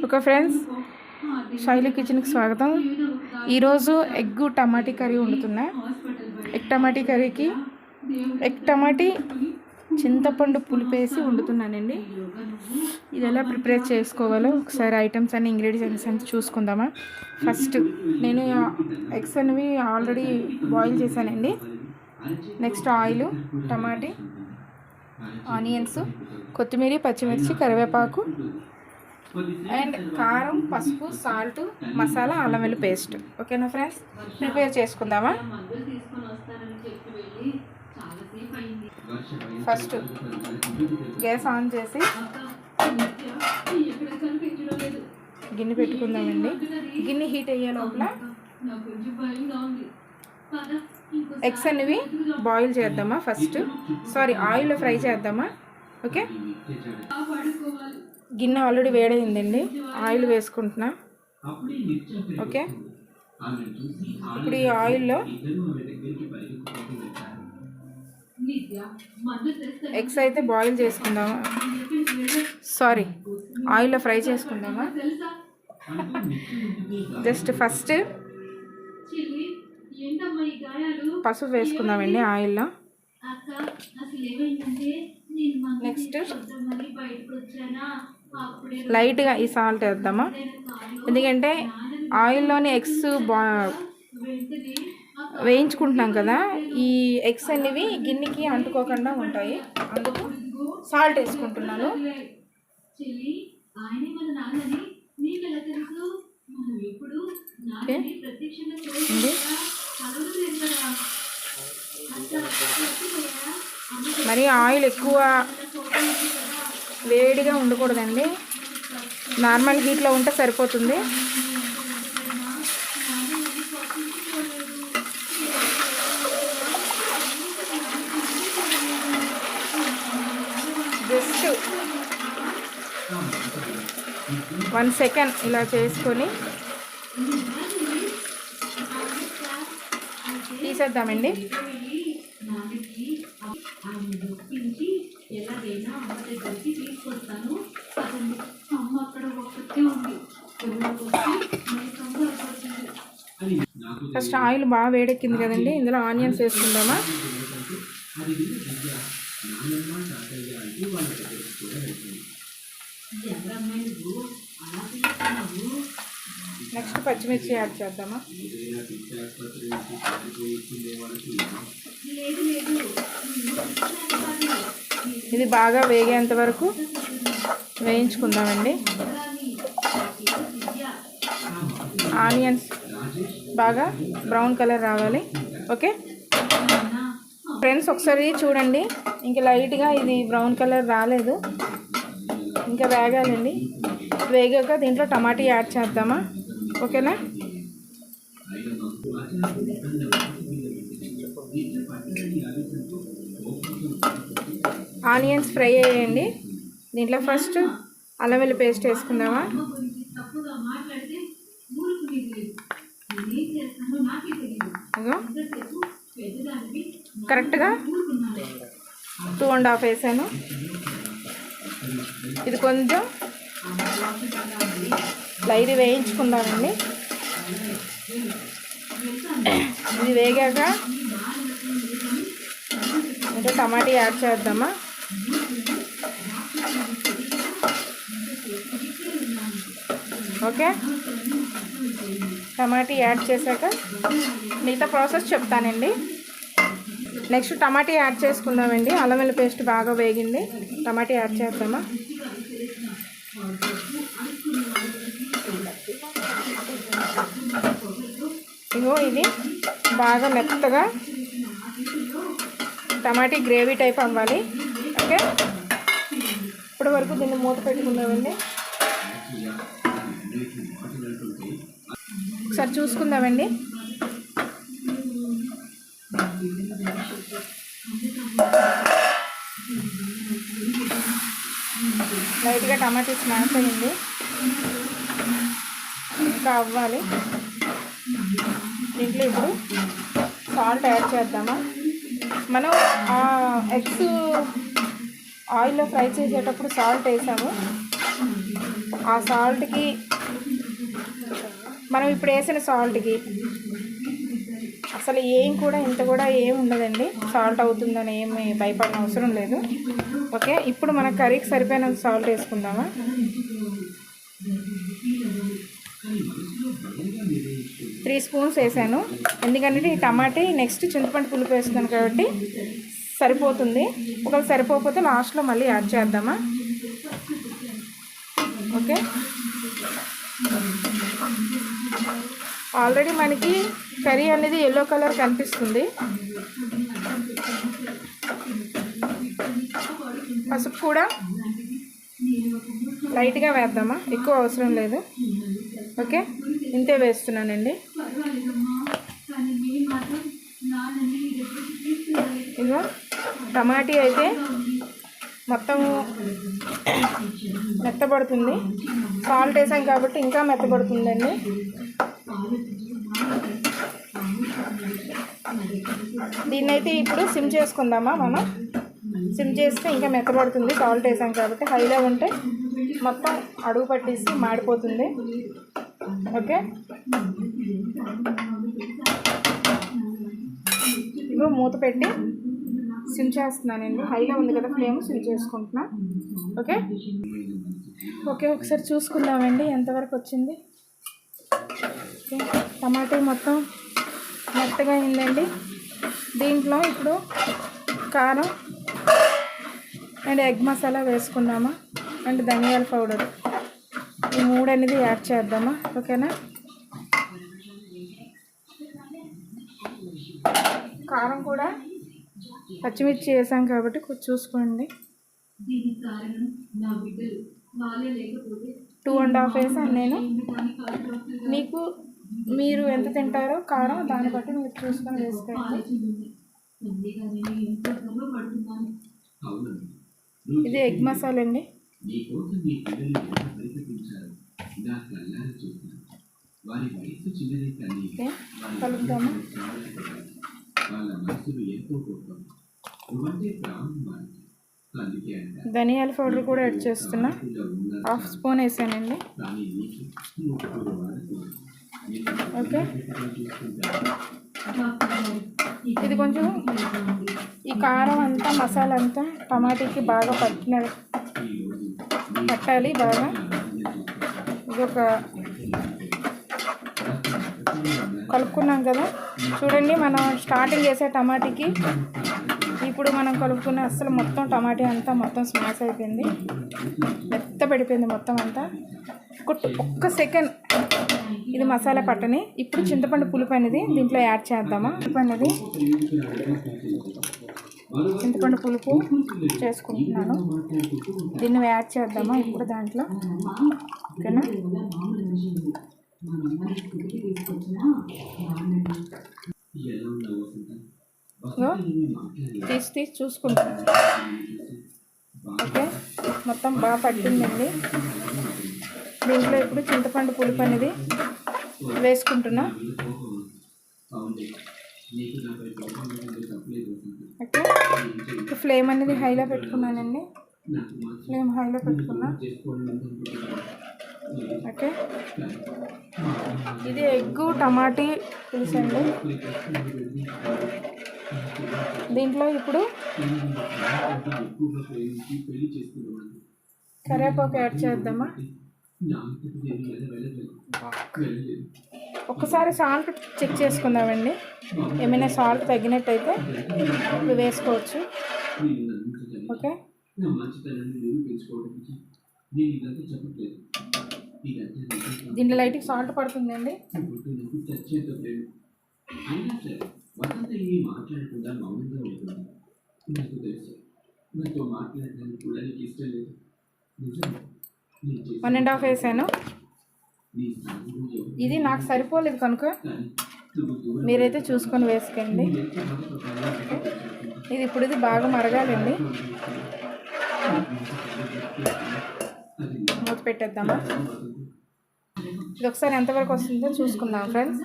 Okay friends, శైలి కిచెన్కి స్వాగతం. ఈరోజు ఎగ్ టమాటీ కర్రీ వండుతున్నా. ఎగ్ టమాటీ కర్రీకి ఎగ్ టమాటీ చింతపండు పులిపేసి వండుతున్నానండి. ఇది ఎలా ప్రిపేర్ చేసుకోవాలో ఒకసారి ఐటమ్స్ అన్ని ఇంగ్రీడియంట్స్ అన్ని చూసుకుందామా. ఫస్ట్ నేను ఎగ్స్ అనేవి ఆల్రెడీ బాయిల్ చేశానండి. నెక్స్ట్ ఆయిల్, టమాటీ, ఆనియన్స్, కొత్తిమీర, పచ్చిమిర్చి, కరివేపాకు అండ్ కారం, పసుపు, సాల్ట్, మసాలా, అల్లం వెల్లుల్లి పేస్ట్. ఓకేనా ఫ్రెండ్స్, ప్రిపేర్ చేసుకుందామా. ఫస్ట్ గ్యాస్ ఆన్ చేసి గిన్నె పెట్టుకుందామండి. గిన్నె హీట్ అయ్యే లోపల ఎగ్స్ అనేవి బాయిల్ చేద్దామా. ఆయిల్లో ఫ్రై చేద్దామా. ఓకే, గిన్నె ఆల్రెడీ వేడైందండి. ఆయిల్ వేసుకుంటున్నా. ఓకే, ఇప్పుడు ఈ ఆయిల్లో ఎగ్స్ అయితే బాయిల్ చేసుకుందామా. ఆయిల్లో ఫ్రై చేసుకుందామా. జస్ట్ ఫస్ట్ పసుపు వేసుకుందామండి ఆయిల్లో. నెక్స్ట్ లైట్గా ఈ సాల్ట్ వేద్దామా. ఎందుకంటే ఆయిల్లోని ఎగ్స్ వేయించుకుంటున్నాం కదా, ఈ ఎగ్స్ అనేవి గిన్నెకి అంటుకోకుండా ఉంటాయి. అందుకు సాల్ట్ వేసుకుంటున్నాను. ఓకే, మరి ఆయిల్ ఎక్కువ వేడిగా ఉండకూడదండి. నార్మల్ హీట్లో ఉంటే సరిపోతుంది. జస్ట్ 1 సెకండ్ ఇలా చేసుకొని తీసేద్దామండి. ఫస్ట్ ఆయిల్ బాగా వేడెక్కింది కదండి, ఇందులో ఆనియన్స్ వేసుకుందామా. నెక్స్ట్ పచ్చిమిర్చి యాడ్ చేద్దామా. ఇది బాగా వేగేంత వరకు వేయించుకుందామండి. ఆనియన్స్ బాగా బ్రౌన్ కలర్ రావాలి. ఓకే ఫ్రెండ్స్, ఒకసారి చూడండి. ఇంకా లైట్గా ఇది బ్రౌన్ కలర్ రాలేదు, ఇంకా వేగాలండి. వేగాక దీంట్లో టమాటా యాడ్ చేద్దామా. ఓకేనా, ఆనియన్స్ ఫ్రై అయ్యాయండి. దీంట్లో ఫస్ట్ అల్లం వెల్లుల్లి పేస్ట్ వేసుకుందామా. కరెక్ట్గా 2.5 వేసాను. ఇది కొంచెం లైట్ వేయించుకుందామండి. ఇది వేగాక ఇంకా టమాటా యాడ్ చేద్దామా. ఓకే, టమాటా యాడ్ చేశాక మిగతా ప్రాసెస్ చెప్తానండి. నెక్స్ట్ టమాటా యాడ్ చేసుకుందామండి. అల్లం వెల్లుల్లి పేస్ట్ బాగా వేగింది. టమాటా యాడ్ చేద్దామా. ఇగో ఇది బాగా మెత్తగా టమాటా గ్రేవీ టైప్ అవ్వాలి. ఓకే, ఇప్పటి వరకు దీన్ని మూత పెట్టుకుందామండి. ఒకసారి చూసుకుందామండి. లైట్గా టమాటా స్మాష్ అయ్యింది, ఇంకా అవ్వాలి. దీంట్లో ఇప్పుడు సాల్ట్ యాడ్ చేద్దామా. మనం ఎగ్స్ ఆయిల్లో ఫ్రై చేసేటప్పుడు సాల్ట్ వేసాము. ఆ సాల్ట్కి మనం ఇప్పుడు వేసిన సాల్ట్కి అసలు ఏం కూడా ఇంత కూడా ఏం ఉండదండి. సాల్ట్ అవుతుందని ఏమి భయపడిన అవసరం లేదు. ఓకే, ఇప్పుడు మన కర్రీకి సరిపోయినంత సాల్ట్ వేసుకుందామా. 3 స్పూన్స్ వేసాను, ఎందుకంటే ఈ టమాటీ నెక్స్ట్ చింతపండు పులుపు వేస్తున్నాను కాబట్టి సరిపోతుంది. ఒకవేళ సరిపోకపోతే లాస్ట్లో మళ్ళీ యాడ్ చేద్దామా. ఓకే, ఆల్రెడీ మనకి కర్రీ అనేది ఎల్లో కలర్ కనిపిస్తుంది. పసుపు కూడా లైట్గా వేద్దామా, ఎక్కువ అవసరం లేదు. ఓకే, ఇంతే వేస్తున్నానండి. ఇదిగో టమాటీ అయితే మొత్తం మెత్తబడుతుంది. సాల్ట్ వేసాం కాబట్టి ఇంకా మెత్తబడుతుందండి. దీన్నైతే ఇప్పుడు సిమ్ చేసుకుందామా. మనం సిమ్ చేస్తే ఇంకా మెత్తబడుతుంది. సాల్ట్ వేసాం కాబట్టి హైలో ఉంటే మొత్తం అడుగు పట్టేసి మాడిపోతుంది. ఓకే, ఇప్పుడు మూత పెట్టి సిమ్ చేస్తున్నానండి. హైలో ఉంది కదా ఫ్లేమ్, సిమ్ చేసుకుంటున్నా. ఓకే ఓకే, ఒకసారి చూసుకుందామండి ఎంతవరకు వచ్చింది. ఓకే, టమాటా మొత్తం మెత్తగా అయిందండి. దీంట్లో ఇప్పుడు కారం అండ్ ఎగ్ మసాలా వేసుకుందామా, అండ్ ధనియాల పౌడర్, ఈ 3 అనేది యాడ్ చేద్దామా. ఓకేనా, కారం కూడా పచ్చిమిర్చి వేసాం కాబట్టి కొంచెం చూసుకోండి. 2.5 వేసాను నేను. మీరు ఎంత తింటారో కారం దాన్ని బట్టి మీరు చూసుకొని వేసుకోండి. ఇది ఎగ్ మసాలా అండి. ఓకే, కలుపుదాము. ధనియాల పౌడర్ కూడా యాడ్ చేస్తున్నా, 1/2 స్పూన్ వేసానండి. ఓకే, ఇది కొంచెం ఈ కారం అంతా మసాలా అంతా టమాటాకి బాగా పట్టాలి బాగా. ఇది ఒక కలుపుకున్నాం కదా చూడండి. మనం స్టార్టింగ్ చేసే టమాటాకి ఇప్పుడు మనం కలుపుకున్న అసలు మొత్తం టమాటా అంతా మొత్తం స్మాష్ అయిపోయింది, మెత్త పడిపోయింది మొత్తం అంతా. ఒక్క సెకండ్ ఇది మసాలా పట్టని. ఇప్పుడు చింతపండు పులుపు అనేది దీంట్లో యాడ్ చేద్దామా. చింతపండు పులుపు చేసుకుంటున్నాను, దీన్ని యాడ్ చేద్దామా ఇప్పుడు దాంట్లో. ఓకేనా, తీసి చూసుకుంటాను. ఓకే, మొత్తం బాగా పట్టిందండి. దీంట్లో ఇప్పుడు చింతపండు పులుపు అనేది వేసుకుంటున్నా. ఓకే, ఫ్లేమ్ అనేది హైలో పెట్టుకున్నానండి. ఫ్లేమ్ హైలో పెట్టుకున్నా. ఓకే, ఇది ఎగ్గు టమాటీ పులుసు అండి. దీంట్లో ఇప్పుడు కరివేపాకు యాడ్ చేద్దామా. ఒక్కసారి సాల్ట్ చెక్ చేసుకుందామండి, ఏమైనా సాల్ట్ తగ్గినట్టయితే ఇప్పుడు వేసుకోవచ్చు. ఓకే, దీంట్లో లైట్గా సాల్ట్ పడుతుందండి. వన్ అండ్ హాఫ్ వేసాను. ఇది నాకు సరిపోలేదు కనుక మీరైతే చూసుకొని వేసుకోండి. ఇది బాగా మరగాలండి. మూత పెట్టేద్దామా. ఇది ఒకసారి ఎంతవరకు వస్తుందో చూసుకుందాం ఫ్రెండ్స్.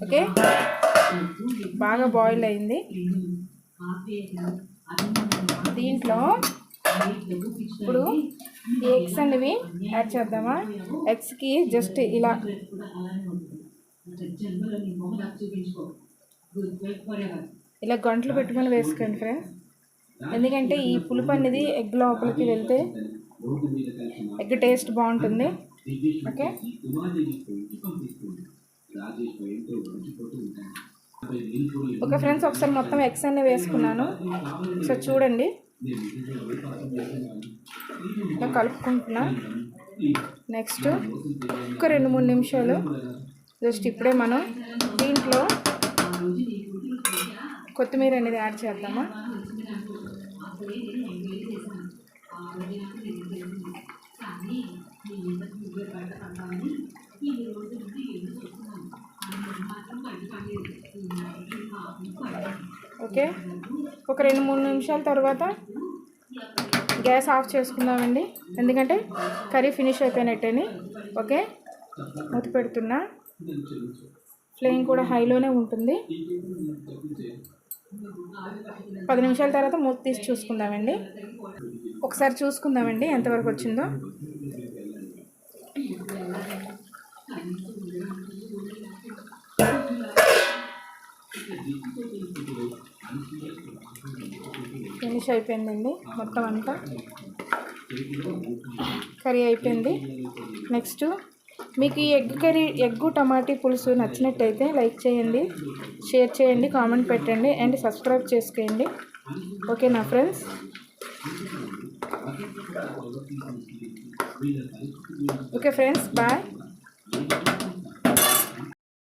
ఓకే, బాగా బాయిల్ అయింది. దీంట్లో ఇప్పుడు ఈ ఎగ్స్ అనేవి యాడ్ చేద్దామా. ఎగ్స్కి జస్ట్ ఇలా గంటలు పెట్టుకొని వేసుకోండి ఫ్రెండ్స్. ఎందుకంటే ఈ పులుపు అనేది ఎగ్ లోపలికి వెళ్తే ఎగ్ టేస్ట్ బాగుంటుంది. ఓకే, ఓకే ఫ్రెండ్స్, ఒకసారి మొత్తం ఎగ్స్ అన్నీ వేసుకున్నాను. ఒకసారి చూడండి, ఇలా కలుపుకుంటున్నా. నెక్స్ట్ ఒక 2-3 నిమిషాలు జస్ట్ ఇప్పుడే మనం దీంట్లో కొత్తిమీర అనేది యాడ్ చేద్దామా. ఓకే, ఒక 2-3 నిమిషాల తర్వాత గ్యాస్ ఆఫ్ చేసుకుందామండి. ఎందుకంటే కర్రీ ఫినిష్ అయిపోయినట్టేని. ఓకే, మూత పెడుతున్నా. ఫ్లేమ్ కూడా హైలోనే ఉంటుంది. 10 నిమిషాల తర్వాత మూత తీసి చూసుకుందామండి. ఒకసారి చూసుకుందామండి ఎంతవరకు వచ్చిందో. ఫినిష్ అయిపోయిందండి, మొత్తం అంతా కర్రీ అయిపోయింది. నెక్స్ట్ మీకు ఈ ఎగ్గు టమాటీ పులుసు నచ్చినట్టయితే లైక్ చేయండి, షేర్ చేయండి, కామెంట్ పెట్టండి అండ్ సబ్స్క్రైబ్ చేసుకోండి. ఓకే నా ఫ్రెండ్స్, ఓకే ఫ్రెండ్స్, బాయ్.